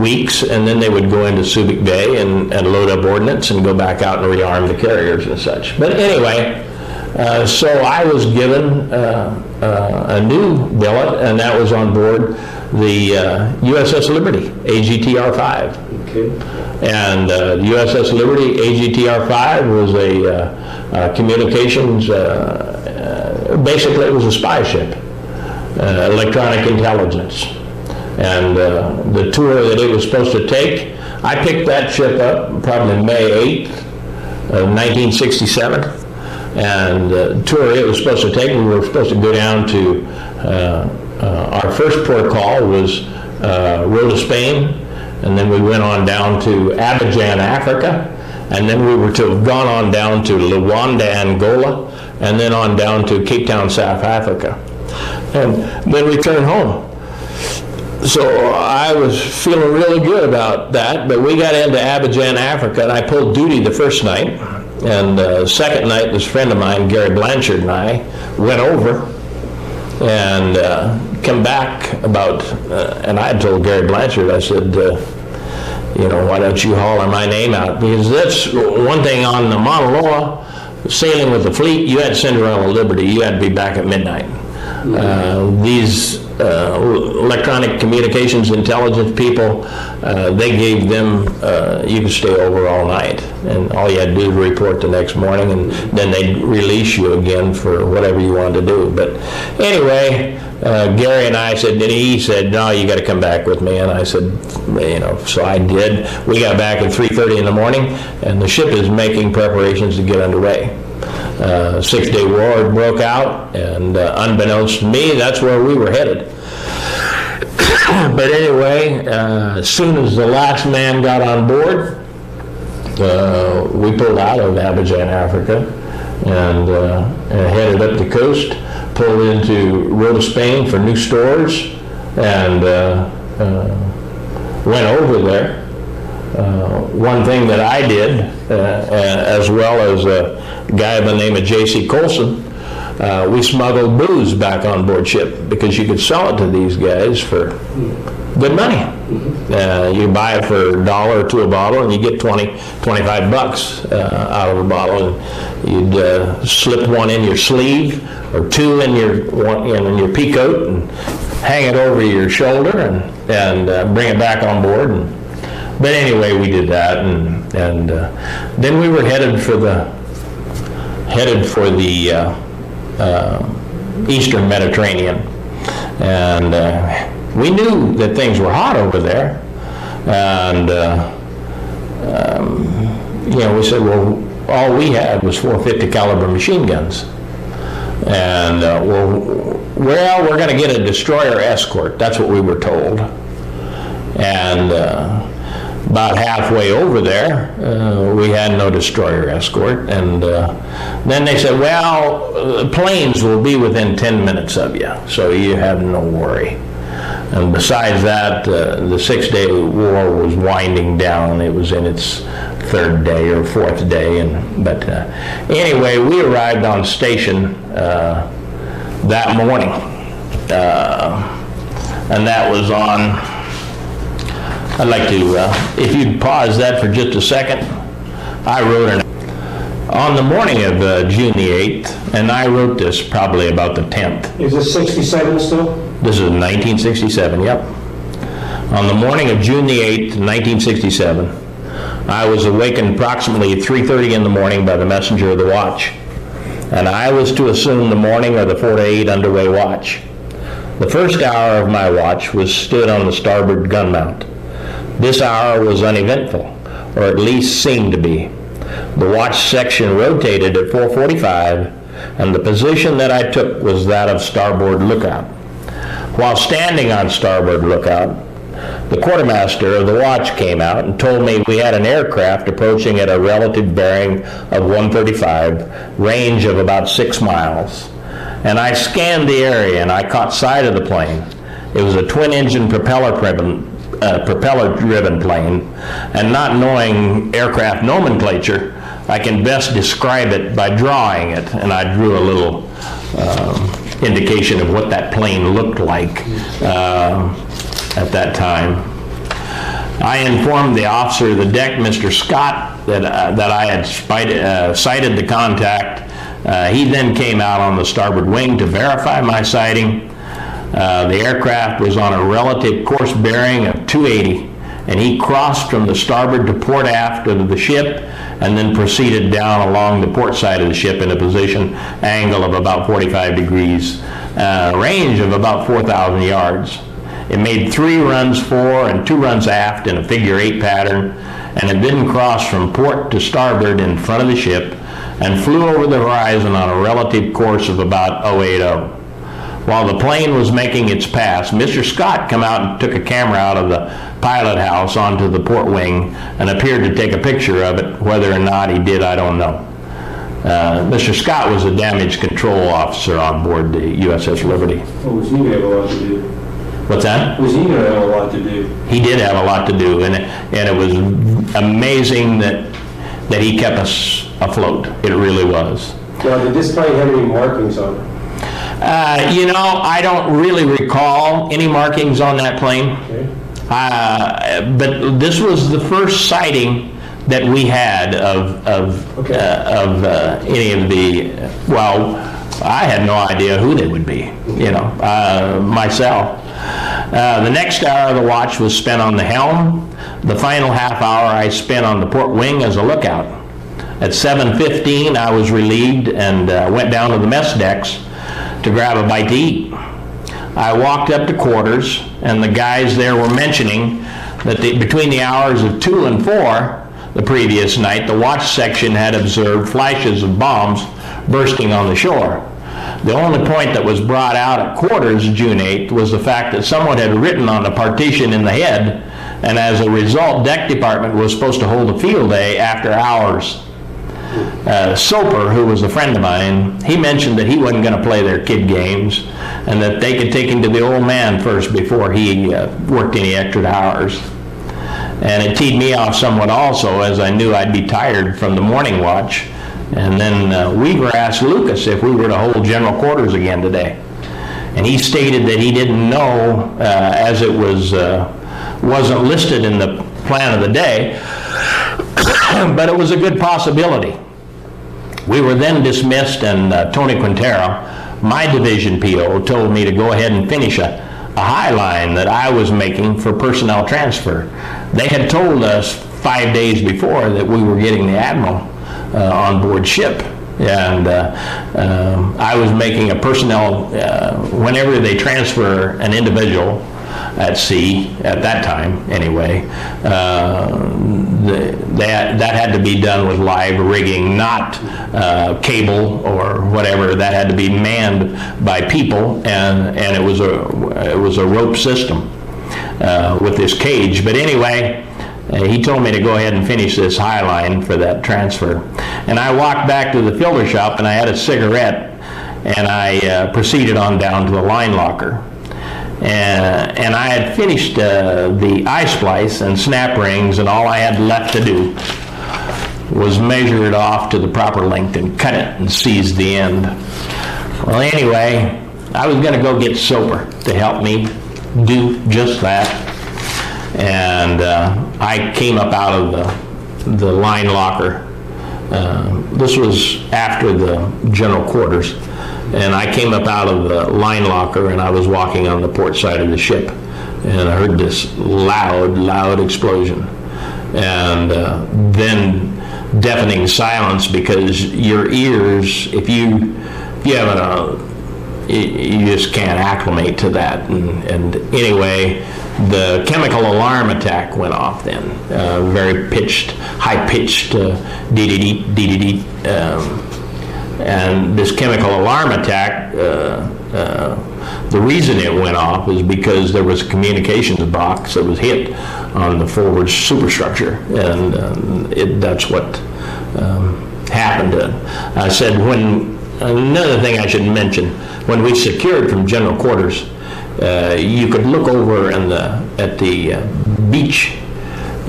weeks, and then they would go into Subic Bay and load up ordnance and go back out and rearm the carriers and such. But anyway, so I was given a new billet, and that was on board the USS Liberty, AGTR-5. Okay. And the USS Liberty, AGTR-5 was a communications, basically it was a spy ship, electronic intelligence. And the tour that it was supposed to take, I picked that ship up probably May 8th of 1967. And the tour it was supposed to take, we were supposed to go down to, our first port call was Rota, Spain, and then we went on down to Abidjan, Africa, and then we were to have gone on down to Luanda, Angola, and then on down to Cape Town, South Africa, and then returned home. So I was feeling really good about that, but we got into Abidjan, Africa, and I pulled duty the first night. And the second night, this friend of mine, Gary Blanchard, and I went over and come back about, and I had told Gary Blanchard, I said, why don't you holler my name out? Because that's one thing on the Mauna Loa, sailing with the fleet, you had Cinderella Liberty, you had to be back at midnight. These electronic communications intelligence people, they gave them, you could stay over all night, and all you had to do is report the next morning, and then they'd release you again for whatever you wanted to do. But anyway, Gary and I said, and he said, no, you got to come back with me, and I said, so I did. We got back at 3:30 in the morning, and the ship is making preparations to get underway. 6-day war broke out, and unbeknownst to me, that's where we were headed. But anyway, as soon as the last man got on board, we pulled out of Abidjan, Africa, and headed up the coast, pulled into Rota, Spain for new stores, and went over there. One thing that I did, as well as a guy by the name of J.C. Colson, we smuggled booze back on board ship because you could sell it to these guys for good money. You buy it for $1 or $2 a bottle, and you get 25 bucks out of a bottle. And you'd slip one in your sleeve or two in your peacoat and hang it over your shoulder and bring it back on board. But anyway, we did that, and then we were headed for the Eastern Mediterranean, and we knew that things were hot over there, and we said, well, all we had was 450 caliber machine guns, and we're going to get a destroyer escort. That's what we were told, and about halfway over there, we had no destroyer escort, and then they said, well, planes will be within 10 minutes of you, so you have no worry. And besides that, the 6-day war was winding down. It was in its 3rd day or 4th day, but anyway, we arrived on station that morning, and that was on, I'd like to, if you'd pause that for just a second. I wrote on the morning of June the 8th, and I wrote this probably about the 10th. Is this 67 still? This is 1967, yep. On the morning of June the 8th, 1967, I was awakened approximately at 3:30 in the morning by the messenger of the watch, and I was to assume the morning of the 4 to 8 underway watch. The first hour of my watch was stood on the starboard gun mount. This hour was uneventful, or at least seemed to be. The watch section rotated at 4:45, and the position that I took was that of starboard lookout. While standing on starboard lookout, the quartermaster of the watch came out and told me we had an aircraft approaching at a relative bearing of 135, range of about 6 miles. And I scanned the area, and I caught sight of the plane. It was a twin-engine propeller-driven plane, and not knowing aircraft nomenclature, I can best describe it by drawing it, and I drew a little indication of what that plane looked like at that time. I informed the officer of the deck, Mr. Scott, that I had sighted the contact. He then came out on the starboard wing to verify my sighting. The aircraft was on a relative course bearing of 280, and he crossed from the starboard to port aft of the ship and then proceeded down along the port side of the ship in a position angle of about 45 degrees, range of about 4,000 yards. It made 3 runs fore and 2 runs aft in a figure-8 pattern, and it then crossed from port to starboard in front of the ship and flew over the horizon on a relative course of about 080. While the plane was making its pass, Mr. Scott came out and took a camera out of the pilot house onto the port wing and appeared to take a picture of it. Whether or not he did, I don't know. Mr. Scott was a damage control officer on board the USS Liberty. What was he going to have a lot to do? What's that? Was he going to have a lot to do? He did have a lot to do, and it was amazing that he kept us afloat. It really was. Now, did this plane have any markings on it? I don't really recall any markings on that plane. Okay. But this was the first sighting that we had of any of the, well, I had no idea who they would be, myself. The next hour of the watch was spent on the helm. The final half hour I spent on the port wing as a lookout. At 7:15, I was relieved and went down to the mess decks to grab a bite to eat. I walked up to quarters, and the guys there were mentioning that between the hours of 2 and 4 the previous night, the watch section had observed flashes of bombs bursting on the shore. The only point that was brought out at quarters June 8th was the fact that someone had written on a partition in the head, and as a result, deck department was supposed to hold a field day after hours. Soper, who was a friend of mine, he mentioned that he wasn't going to play their kid games and that they could take him to the old man first before he worked any extra hours. And it teed me off somewhat also, as I knew I'd be tired from the morning watch. And then Weaver asked Lucas if we were to hold general quarters again today. And he stated that he didn't know, as it wasn't listed in the plan of the day, but it was a good possibility. We were then dismissed, and Tony Quintero, my division PO, told me to go ahead and finish a high line that I was making for personnel transfer. They had told us 5 days before that we were getting the Admiral on board ship, and I was making a personnel, whenever they transfer an individual at sea, at that time anyway, that had to be done with live rigging, not cable or whatever. That had to be manned by people, and it was a rope system with this cage. But anyway, he told me to go ahead and finish this high line for that transfer. And I walked back to the filter shop, and I had a cigarette, and I proceeded on down to the line locker. And I had finished the I-splice and snap rings, and all I had left to do was measure it off to the proper length and cut it and seize the end. Well, anyway, I was going to go get Soper to help me do just that. And I came up out of the line locker. This was after the general quarters. And I came up out of the line locker, and I was walking on the port side of the ship, and I heard this loud explosion, and then deafening silence, because your ears, if you haven't, you just can't acclimate to that. And anyway, the chemical alarm attack went off then, very high-pitched dee-dee-dee. And this chemical alarm attack, the reason it went off is because there was a communications box that was hit on the forward superstructure, and that's what happened. I said, another thing I should mention, when we secured from general quarters, you could look over at the beach,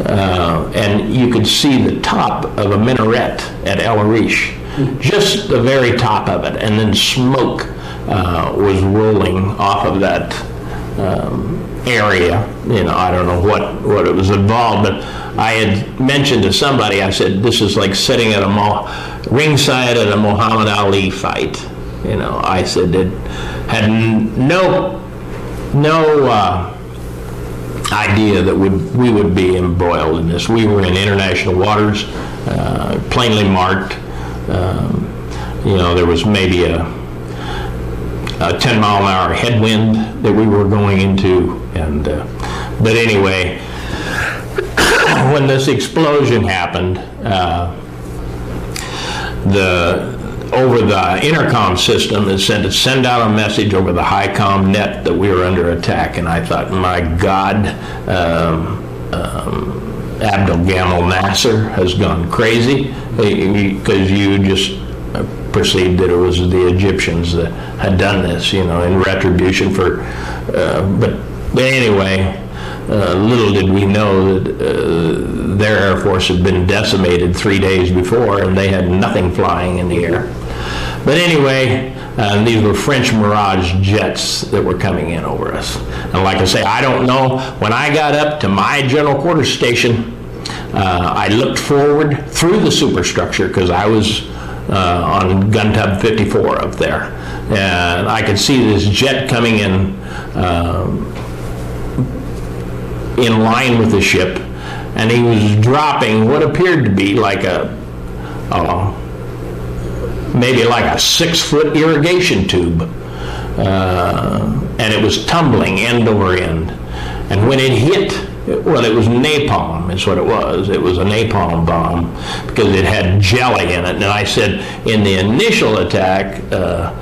and you could see the top of a minaret at El Arish. Just the very top of it, and then smoke was rolling off of that area. I don't know what it was involved, but I had mentioned to somebody, I said, this is like sitting at ringside at a Muhammad Ali fight. I said it had no idea that we would be embroiled in this. We were in international waters, plainly marked. There was maybe a 10-mile-an-hour headwind that we were going into, but anyway, when this explosion happened, over the intercom system, it said to send out a message over the HICOM net that we were under attack. And I thought, my God, Abdel Gamal Nasser has gone crazy, because you just perceived that it was the Egyptians that had done this, in retribution for, but anyway, little did we know that their Air Force had been decimated 3 days before, and they had nothing flying in the air. But anyway, these were French Mirage jets that were coming in over us. And like I say, I don't know, when I got up to my general quarters station, I looked forward through the superstructure, because I was on gun tub 54 up there, and I could see this jet coming in line with the ship, and he was dropping what appeared to be like maybe like a 6-foot irrigation tube, and it was tumbling end over end. And when it hit, well, it was napalm is what it was. It was a napalm bomb, because it had jelly in it. And I said, in the initial attack, the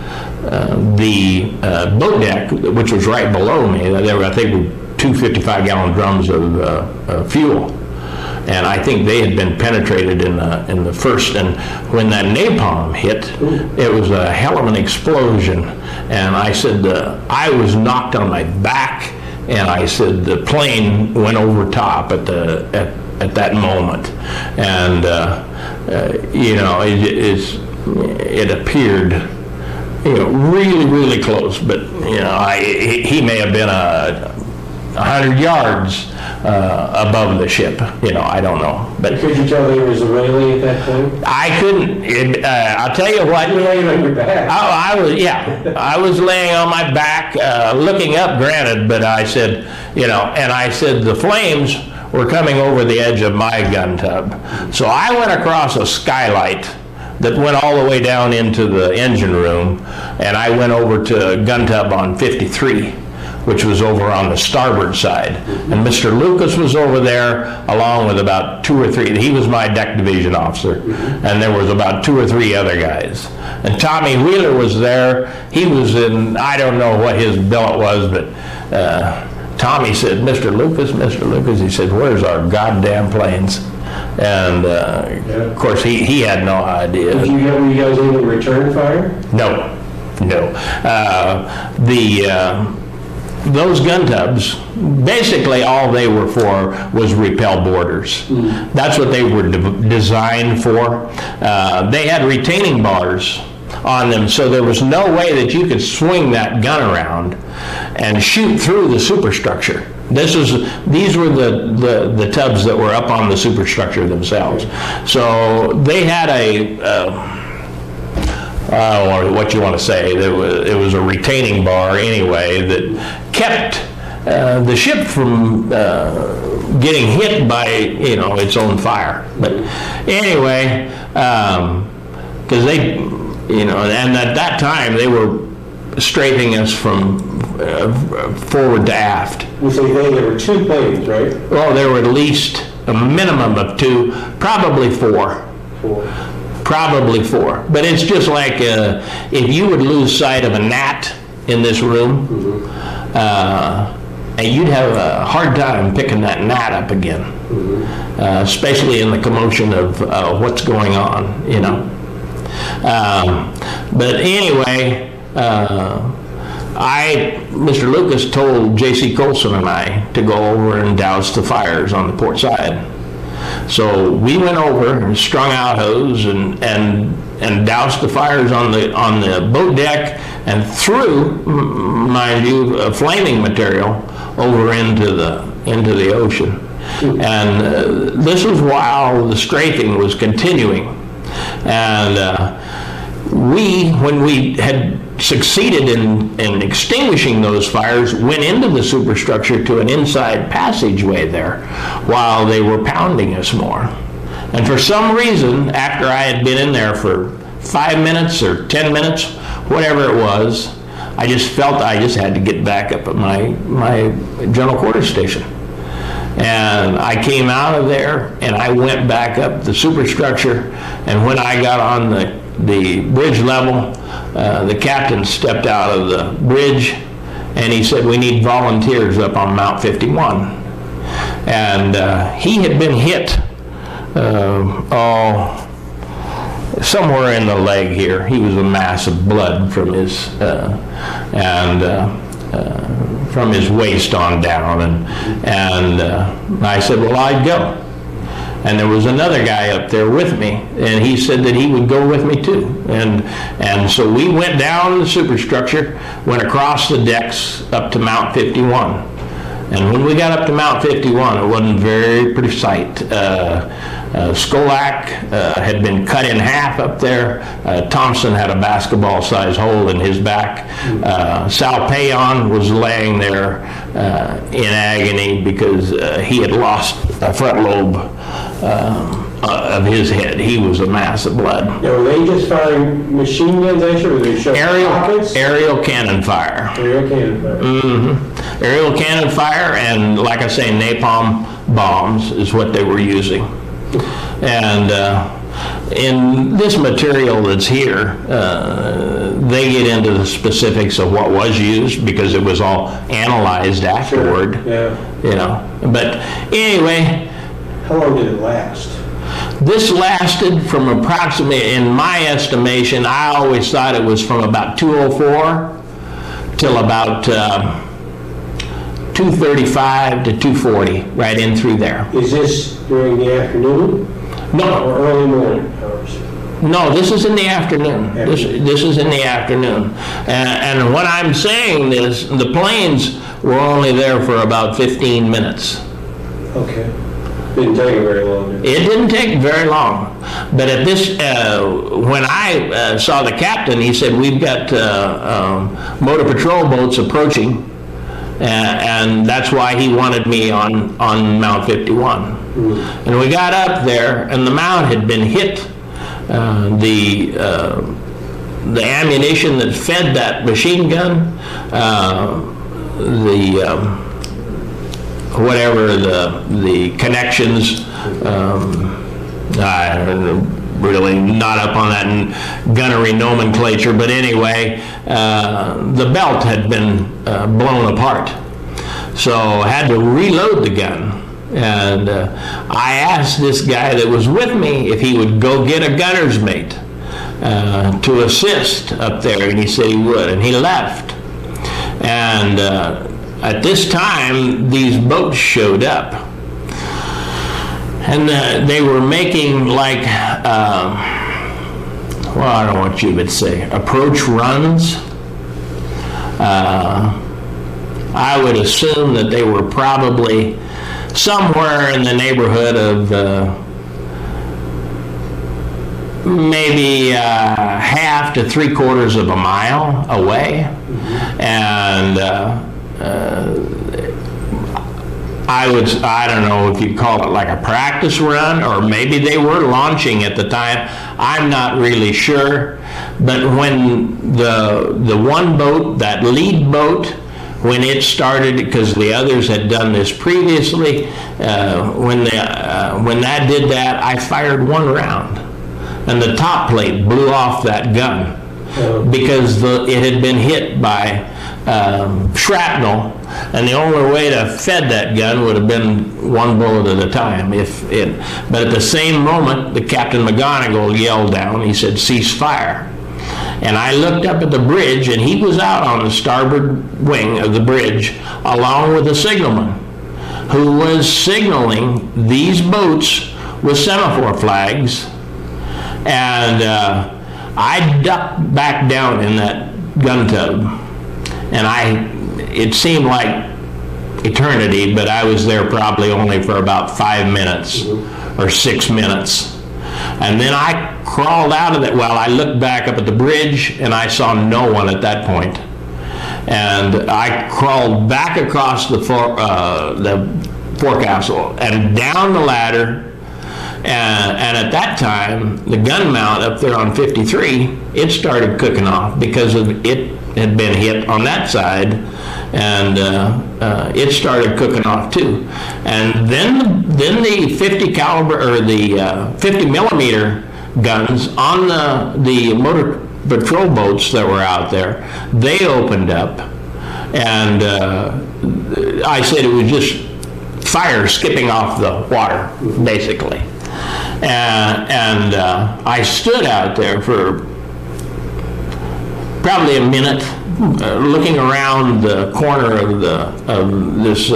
boat deck, which was right below me, there were, I think, 2 55-gallon drums of fuel. And I think they had been penetrated in the first. And when that napalm hit, it was a hell of an explosion. And I said, I was knocked on my back. And I said the plane went over top at that moment, and it appeared, really, really close. But he may have been 100 yards above the ship. I don't know. But could you tell they were Israeli at that point? I couldn't. I'll tell you what. You were laying on your back. I was laying on my back, looking up. Granted, but I said, and I said the flames were coming over the edge of my gun tub. So I went across a skylight that went all the way down into the engine room, and I went over to gun tub on 53. Which was over on the starboard side. And Mr. Lucas was over there along with about 2 or 3, he was my deck division officer, and there was about 2 or 3 other guys. And Tommy Wheeler was there. He was in, I don't know what his billet was, but Tommy said, Mr. Lucas, he said, where's our goddamn planes? And of course, he had no idea. Were you guys able to return fire? No. Those gun tubs, basically all they were for was repel boarders. That's what they were designed for. They had retaining bars on them, so there was no way that you could swing that gun around and shoot through the superstructure. These were the tubs that were up on the superstructure themselves. So they had or what you want to say, it was a retaining bar anyway that kept the ship from getting hit by its own fire. But anyway, because they, and at that time they were strafing us from forward to aft. You say there were 2 planes, right? Well, there were at least a minimum of 2, probably 4. Probably 4. But it's just like if you would lose sight of a gnat in this room, and you'd have a hard time picking that gnat up again, especially in the commotion of what's going on, But anyway, Mr. Lucas told J.C. Colson and I to go over and douse the fires on the port side. So we went over and strung out hose and doused the fires on the boat deck and threw, mind you, flaming material over into the ocean. And this was while the strafing was continuing. And when we had succeeded in extinguishing those fires, went into the superstructure to an inside passageway there while they were pounding us more. And for some reason, after I had been in there for 5 minutes or 10 minutes, whatever it was, I just felt I just had to get back up at my general quarters station. And I came out of there and I went back up the superstructure, and when I got on the bridge level, the captain stepped out of the bridge and he said, "We need volunteers up on Mount 51. And he had been hit somewhere in the leg here. He was a mass of blood from his from his waist on down, and I said, "Well, I'd go." And there was another guy up there with me, and he said that he would go with me too. And so we went down the superstructure, went across the decks up to Mount 51. And when we got up to Mount 51, it wasn't a very pretty sight. Skolak had been cut in half up there. Thompson had a basketball-sized hole in his back. Sal Payon was laying there in agony because he had lost a front lobe of his head. He was a mass of blood. Now, were they just firing machine guns at you, or were they shooting rockets? Aerial cannon fire. Aerial cannon fire. Mm-hmm. Aerial cannon fire, and like I say, napalm bombs is what they were using. And in this material that's here, they get into the specifics of what was used because it was all analyzed afterward. Sure. Yeah. You know. But anyway. How long did it last? This lasted from approximately, in my estimation, I always thought it was from about 2:04 till about 2:35 to 2:40, right in through there. Is this during the afternoon? No. Or early morning hours? No, this is in the afternoon. This is in the afternoon. And what I'm saying is the planes were only there for about 15 minutes. Okay. Didn't take it very long. It didn't take very long. But at this, when I saw the captain, he said, "We've got motor patrol boats approaching," and that's why he wanted me on Mount 51. Mm-hmm. And we got up there, and the mount had been hit. The ammunition that fed that machine gun, whatever the connections, I'm really not up on that gunnery nomenclature, but anyway, the belt had been blown apart. So I had to reload the gun. And I asked this guy that was with me if he would go get a gunner's mate to assist up there, and he said he would, and he left. And at this time, these boats showed up, and they were making like, well, I don't want you to say, approach runs. I would assume that they were probably somewhere in the neighborhood of maybe half to 3/4 of a mile away. And I don't know if you'd call it like a practice run, or maybe they were launching at the time. I'm not really sure. But when the one boat, that lead boat, when it started, because the others had done this previously, when that did that, I fired one round, and the top plate blew off that gun because it had been hit by shrapnel, and the only way to fed that gun would have been one bullet at a time. But at the same moment, the Captain McGonigal yelled down. He said, "Cease fire." And I looked up at the bridge, and he was out on the starboard wing of the bridge, along with the signalman, who was signaling these boats with semaphore flags. And I ducked back down in that gun tub, and it seemed like eternity, but I was there probably only for about 5 minutes or 6 minutes. And then I crawled out of it. Well, I looked back up at the bridge, and I saw no one at that point. And I crawled back across the forecastle and down the ladder. And at that time, the gun mount up there on 53, it started cooking off because it had been hit on that side, and it started cooking off too. And then the 50 caliber or the 50 millimeter guns on the motor patrol boats that were out there, they opened up, and I said it was just fire skipping off the water, basically. And I stood out there for probably a minute, looking around the corner of this,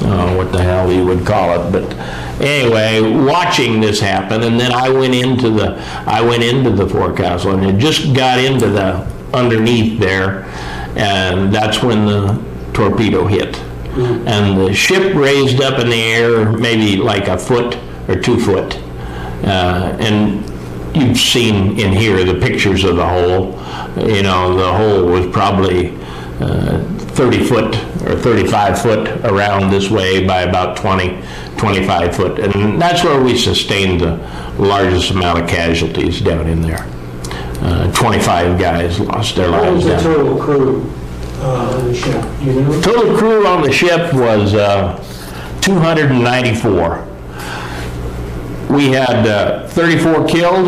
what the hell you would call it, but anyway, watching this happen. And then I went into the forecastle, and it just got into the underneath there, and that's when the torpedo hit. And the ship raised up in the air maybe like a foot or 2 foot. And you've seen in here the pictures of the hole. You know, the hole was probably 30 foot or 35 foot around this way by about 25 foot. And that's where we sustained the largest amount of casualties down in there. 25 guys lost their lives. What was the total crew on the ship? You know? Total crew on the ship was 294. We had 34 killed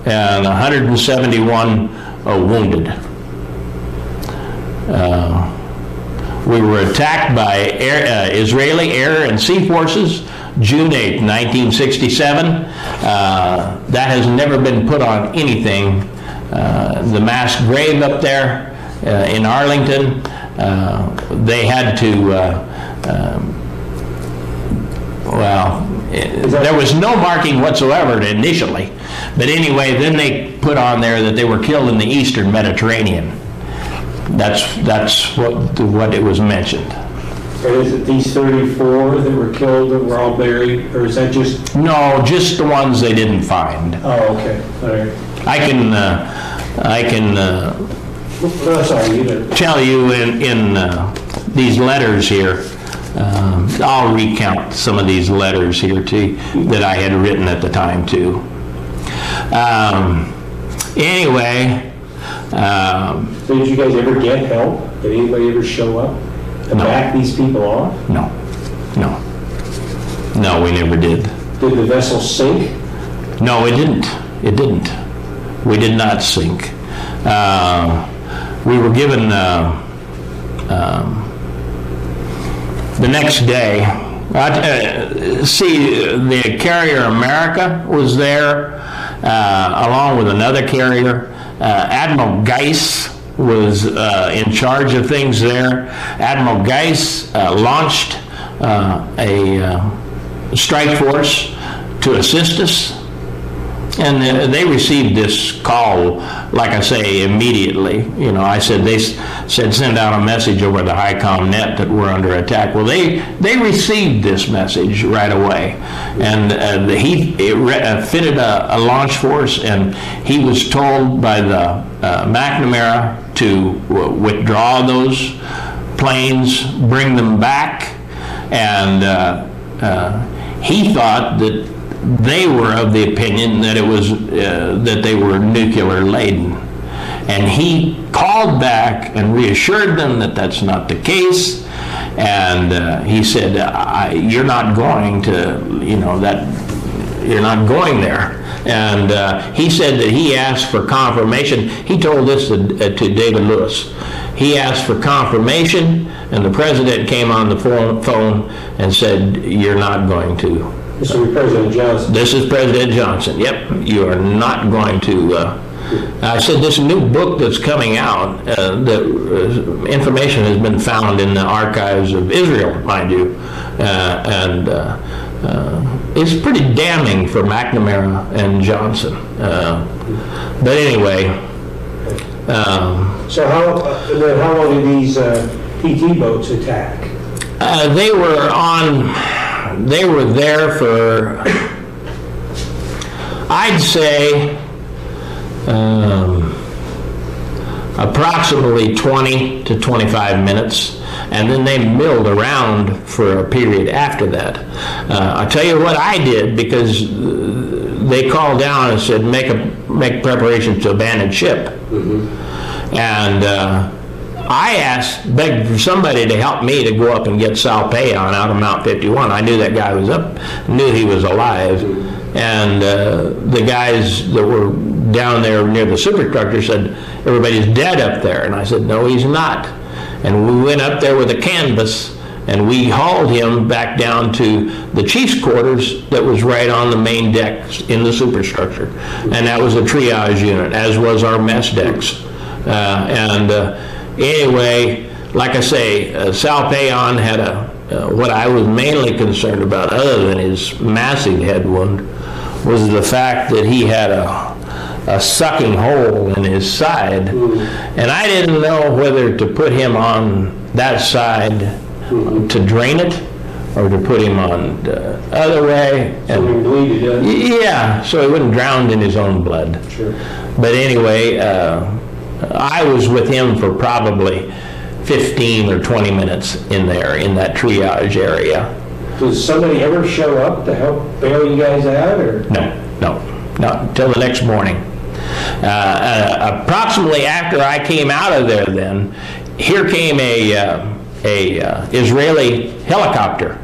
and 171 wounded. We were attacked by Israeli air and sea forces June 8, 1967. That has never been put on anything. The mass grave up there in Arlington, they had to, there was no marking whatsoever initially, but anyway, then they put on there that they were killed in the Eastern Mediterranean. That's what it was mentioned. And is it these 34 that were killed that were all buried, or is that just? No, just the ones they didn't find. Oh, okay, all right. I can tell you in these letters here. I'll recount some of these letters here too that I had written at the time too. Anyway. So did you guys ever get help? Did anybody ever show up to back these people off? No, we never did. Did the vessel sink? No, it didn't. It didn't. We did not sink. We were given the next day. See, the carrier America was there, along with another carrier. Admiral Geiss was in charge of things there. Admiral Geiss launched a strike force to assist us, and they received this call, like I say, immediately. You know, I said, they said send out a message over the HICOM net that we're under attack. Well, they received this message right away, and he fitted a launch force, and he was told by the McNamara to withdraw those planes, bring them back, and he thought that they were of the opinion that it was that they were nuclear laden, and he called back and reassured them that that's not the case. And he said, "You're not going to, you're not going there." And he said that he asked for confirmation. He told this to David Lewis. He asked for confirmation, and the president came on the phone and said, "You're not going to." This is President Johnson. This is President Johnson. Yep, you are not going to. I said this new book that's coming out, the information has been found in the archives of Israel, mind you, and it's pretty damning for McNamara and Johnson. But anyway. So how long did these PT boats attack? They were there for, I'd say, approximately 20 to 25 minutes, and then they milled around for a period after that. I'll tell you what I did, because they called down and said, make preparations to abandon ship. And I begged for somebody to help me to go up and get Sal Payan out of Mount 51. I knew that guy was up, knew he was alive. And the guys that were down there near the superstructure said, everybody's dead up there. And I said, no, he's not. And we went up there with a canvas, and we hauled him back down to the chief's quarters that was right on the main deck in the superstructure. And that was a triage unit, as was our mess decks. Anyway, like I say, Sal Payan had what I was mainly concerned about, other than his massive head wound, was the fact that he had a sucking hole in his side. And I didn't know whether to put him on that side to drain it, or to put him on the other way. So he bleeded, yeah, so he wouldn't drown in his own blood. Sure. But anyway, I was with him for probably 15 or 20 minutes in there, in that triage area. Does somebody ever show up to help bail you guys out, or? No, not until the next morning. Approximately after I came out of there, then here came a Israeli helicopter,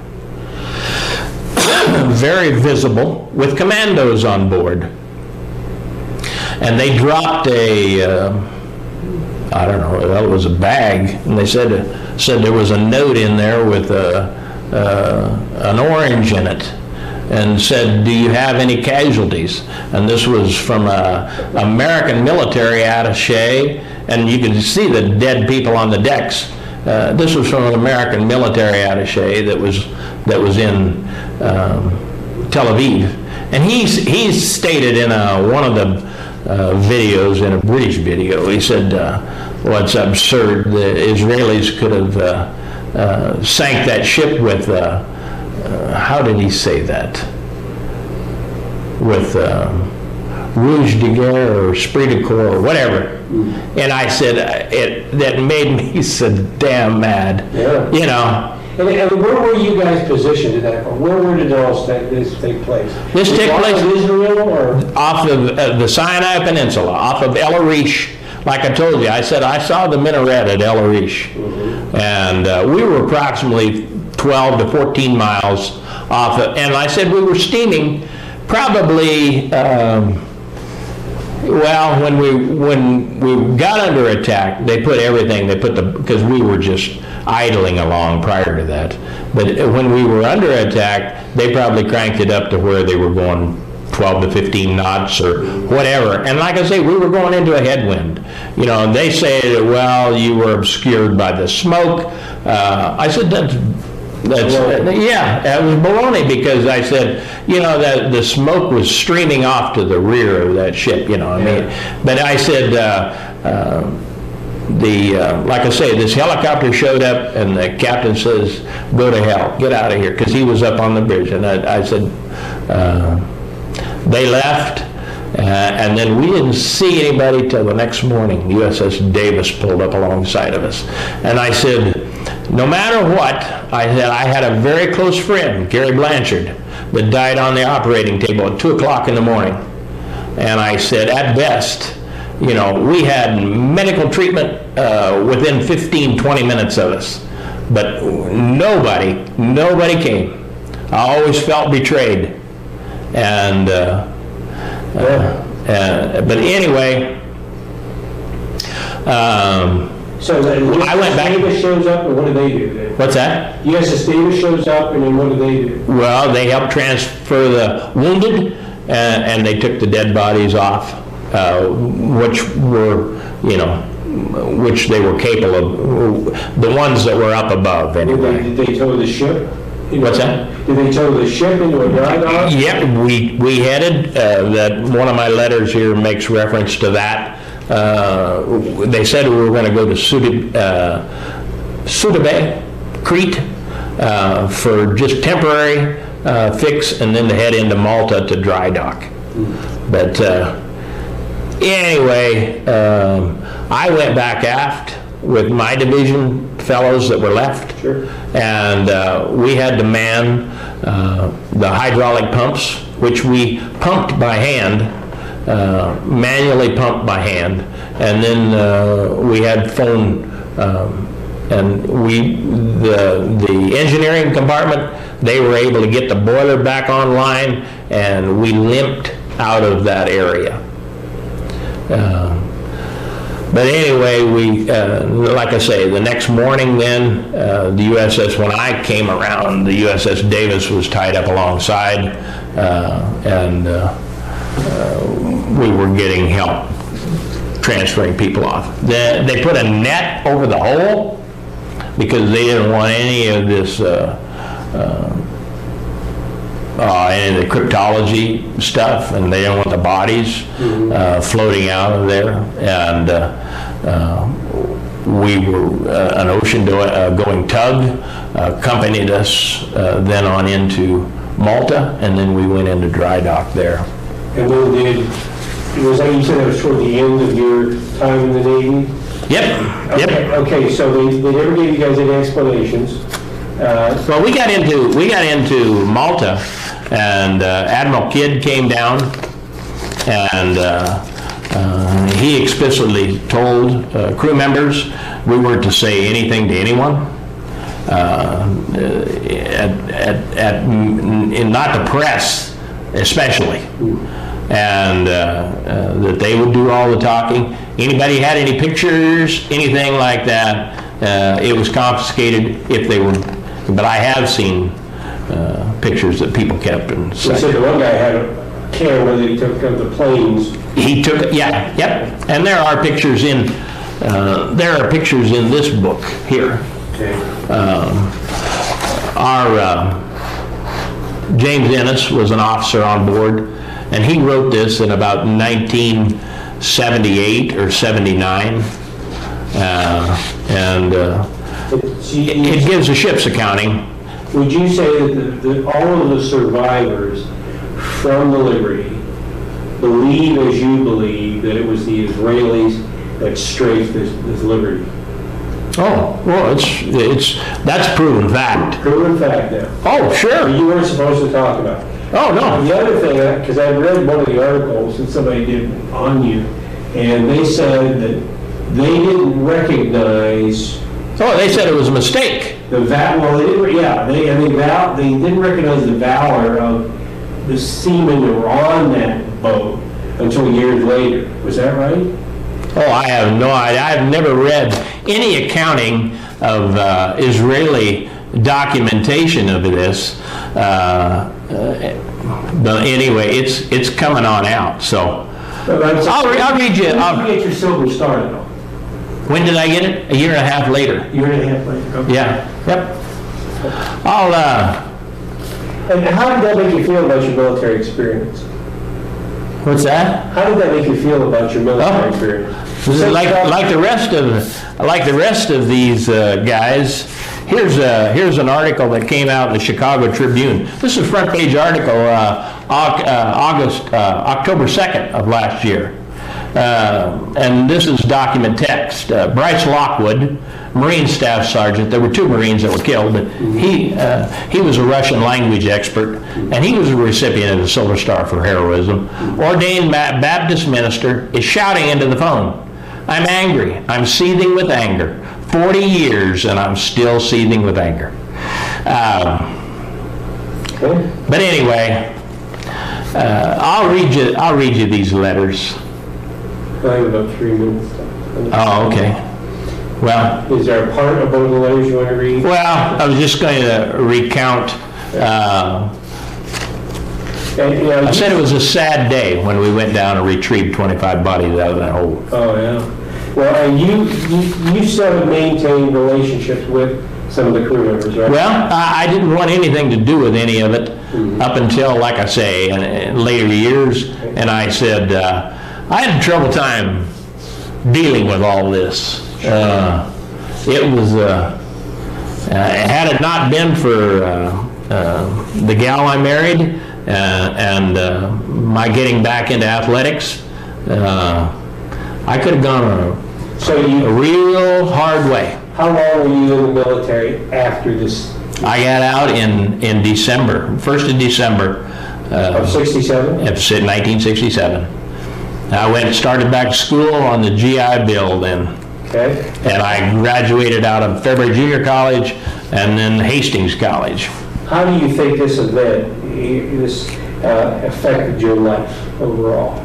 very visible, with commandos on board, and they dropped I don't know, it was a bag, and they said there was a note in there with an orange in it, and said, do you have any casualties? And this was from an American military attaché, and you could see the dead people on the decks. This was from an American military attaché that was in Tel Aviv. And he stated in one of the videos, in a British video, he said, well, it's absurd. The Israelis could have sank that ship with, how did he say that? With rouge de guerre or esprit de corps or whatever. And I said, that made me so damn mad. Yeah. You know. And where were you guys positioned at that point? Where did all this take place? This took place in Israel, or off of the Sinai Peninsula, off of El Arish. Like I told you, I said I saw the minaret at El Arish, and we were approximately 12 to 14 miles off it. And I said we were steaming probably. Well, when we got under attack, they put everything. Because we were just idling along prior to that. But when we were under attack, they probably cranked it up to where they were going 12 to 15 knots or whatever. And like I say, we were going into a headwind. You know, and they say, well, you were obscured by the smoke. I said, yeah, that was baloney, because I said, you know, that the smoke was streaming off to the rear of that ship, you know what I mean? But I said, like I say, this helicopter showed up, and the captain says, go to hell, get out of here, because he was up on the bridge. And I said, they left, and then we didn't see anybody till the next morning. USS Davis pulled up alongside of us. And I said, no matter what, I had a very close friend, Gary Blanchard, that died on the operating table at 2 o'clock in the morning. And I said, at best, you know, we had medical treatment within 15, 20 minutes of us. But nobody came. I always felt betrayed. And, but anyway, so I went back. Davis shows up, and what do they do then? What's that? USS Davis shows up, and then what do they do? Well, they helped transfer the wounded, and they took the dead bodies off, which were, you know, which they were capable of, the ones that were up above anyway. Did they tow the ship? What's that? Did they tow the ship into a dry dock? Yep, we headed, that one of my letters here makes reference to that. They said we were going to go to Sudabe, Crete, for just temporary fix, and then to head into Malta to dry dock. But anyway, I went back aft with my division fellows that were left, Sure. and we had to man the hydraulic pumps, which we pumped by hand, manually pumped by hand, and then we had phone, and the engineering compartment, they were able to get the boiler back online, and we limped out of that area. But anyway, we, like I say, the next morning then, the USS, when I came around, the USS Davis was tied up alongside, and we were getting help transferring people off. They put a net over the hole because they didn't want any of this, any of the cryptology stuff, and they didn't want the bodies floating out of there. And we were, an ocean-going tug accompanied us then on into Malta, and then we went into dry dock there. And then was that, you said that was toward the end of your time in the Navy? Yep. Okay, so they never gave you guys any explanations. Well, we got into Malta, and Admiral Kidd came down, and he explicitly told crew members we weren't to say anything to anyone, not the press especially, and that they would do all the talking. Anybody had any pictures, anything like that, it was confiscated if they were. But I have seen pictures that people kept. And you said the one guy had a camera that he took of the planes. He took, yeah, yep. And there are pictures in this book here. Okay. Our James Ennis was an officer on board, and he wrote this in about 1978 or 79, and it gives a ship's accounting. Would you say that all of the survivors from the Liberty believe, as you believe, that it was the Israelis that strafed this Liberty? Oh, well, that's proven fact. Proven fact now. Oh, sure. You weren't supposed to talk about it. Oh, no. The other thing, because I read one of the articles that somebody did on you, and they said that they didn't recognize. Oh, they said it was a mistake. Well, they didn't recognize the valor of the seamen that were on that boat until years later. Was that right? Oh, I have no idea. I've never read any accounting of Israeli documentation of this. But anyway, it's coming on out. So I'll read you. When did you get your Silver Star, though? When did I get it? A year and a half later. A year and a half later. Okay. Yeah. Yep. And how did that make you feel about your military experience? What's that? How did that make you feel about your military experience? Like the rest of these guys. Here's an article that came out in the Chicago Tribune. This is a front page article, October 2nd of last year. And this is document text. Bryce Lockwood, Marine Staff Sergeant. There were 2 Marines that were killed, but he was a Russian language expert, and he was a recipient of the Silver Star for heroism. Ordained Baptist minister is shouting into the phone, "I'm angry. I'm seething with anger. 40 years, and I'm still seething with anger." But anyway, I'll read you these letters. I have about 3 minutes. Oh, okay. Well, is there a part about the letters you want to read? Well, I was just going to recount. I said it was a sad day when we went down and retrieved 25 bodies out of that hole. Oh, yeah. Well, and you still have maintained relationships with some of the crew members, right? Well, I didn't want anything to do with any of it up until, like I say, in later years. And I said, I had a trouble time dealing with all this. It was Had it not been for the gal I married and my getting back into athletics, I could have gone a real hard way. How long were you in the military after this? I got out in December, 1st of December. Of 67? Of 1967. I started back to school on the GI Bill then. Okay. And I graduated out of Fairbury Junior College and then Hastings College. How do you think this event, affected your life overall?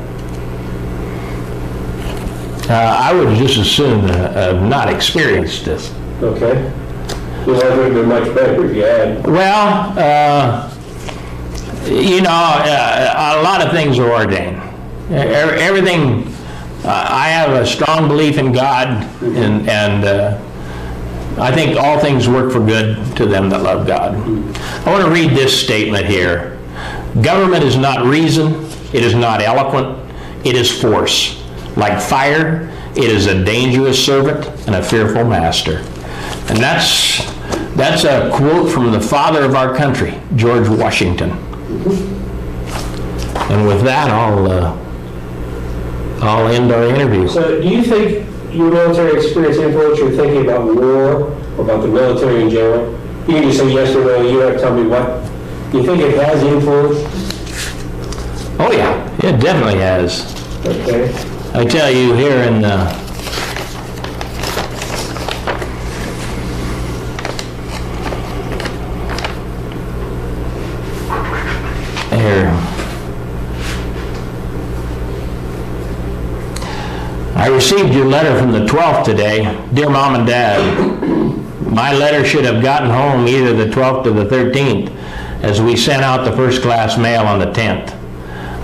I would just as soon not experienced this. Okay. Well, that would have been much better if you had. Well, a lot of things are ordained. Everything, I have a strong belief in God, and I think all things work for good to them that love God. I want to read this statement here. Government is not reason, it is not eloquent, it is force. Like fire, it is a dangerous servant and a fearful master. And that's a quote from the father of our country, George Washington. And with that, I'll end our interview. So do you think your military experience influenced your thinking about war or about the military in general? You can just say yes or no. You don't have to tell me what. Do you think it has influenced? Oh yeah, it definitely has. Okay. I tell you, here in I received your letter from the 12th today. Dear Mom and Dad, my letter should have gotten home either the 12th or the 13th, as we sent out the first class mail on the 10th.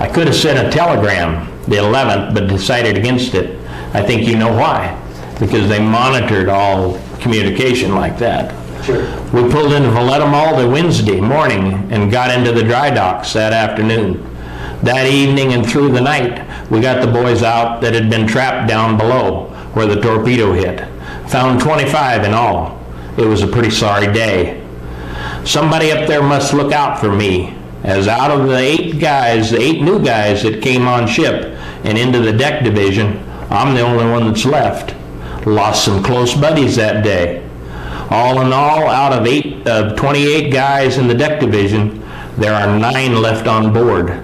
I could have sent a telegram the 11th, but decided against it. I think you know why. Because they monitored all communication like that. Sure. We pulled into Valletta Mall the Wednesday morning and got into the dry docks that afternoon. That evening and through the night, we got the boys out that had been trapped down below where the torpedo hit. Found 25 in all. It was a pretty sorry day. Somebody up there must look out for me, as out of the 8 new guys that came on ship and into the deck division, I'm the only one that's left. Lost some close buddies that day. All in all, out of 28 guys in the deck division, there are 9 left on board.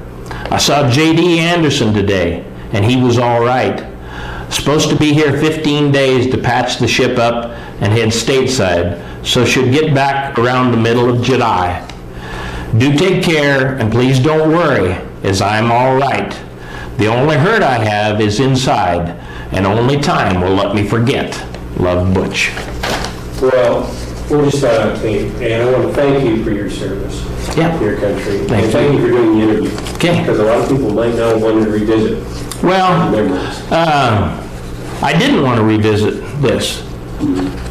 I saw J.D. Anderson today, and he was all right. Supposed to be here 15 days to patch the ship up and head stateside, so should get back around the middle of July. Do take care, and please don't worry, as I'm all right. The only hurt I have is inside, and only time will let me forget. Love, Butch. Well, we're just on a tape, and I want to thank you for your service to your country. Thank you for doing the interview. Okay. Because a lot of people might not want to revisit well, memories. I didn't want to revisit this.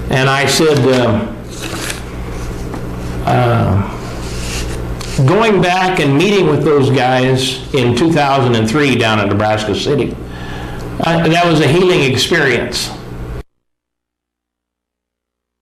And I said, going back and meeting with those guys in 2003 down in Nebraska City, that was a healing experience.